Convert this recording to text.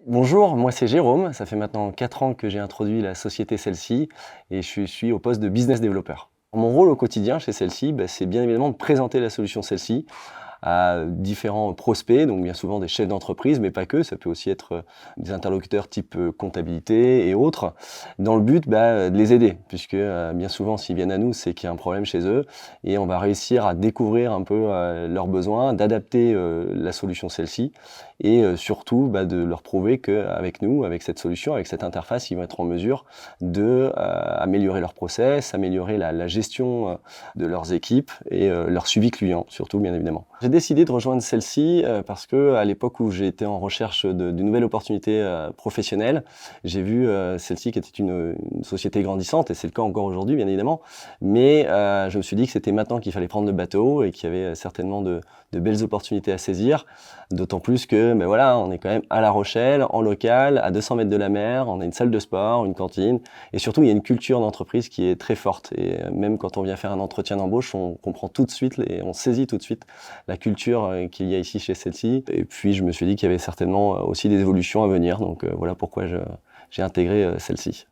Bonjour, moi c'est Jérôme, ça fait maintenant 4 ans que j'ai introduit la société Celle-ci et je suis au poste de business développeur. Mon rôle au quotidien chez Celle-ci, c'est bien évidemment de présenter la solution Celle-ci à différents prospects, donc bien souvent des chefs d'entreprise, mais pas que, ça peut aussi être des interlocuteurs type comptabilité et autres, dans le but de les aider, puisque bien souvent s'ils viennent à nous, c'est qu'il y a un problème chez eux, et on va réussir à découvrir un peu leurs besoins, d'adapter la solution celle-ci, et surtout de leur prouver qu'avec nous, avec cette solution, avec cette interface, ils vont être en mesure de améliorer leur process, améliorer la gestion de leurs équipes et leur suivi client, surtout bien évidemment. J'ai décidé de rejoindre celle-ci parce que à l'époque où j'étais en recherche d'une nouvelle opportunité professionnelle, j'ai vu celle-ci qui était une société grandissante, et c'est le cas encore aujourd'hui bien évidemment, mais je me suis dit que c'était maintenant qu'il fallait prendre le bateau et qu'il y avait certainement de belles opportunités à saisir, d'autant plus que voilà, on est quand même à La Rochelle, en local, à 200 mètres de la mer, on a une salle de sport, une cantine, et surtout il y a une culture d'entreprise qui est très forte, et même quand on vient faire un entretien d'embauche, on comprend tout de suite, et on saisit tout de suite la culture qu'il y a ici chez celle-ci. Et puis je me suis dit qu'il y avait certainement aussi des évolutions à venir, donc voilà pourquoi j'ai intégré celle-ci.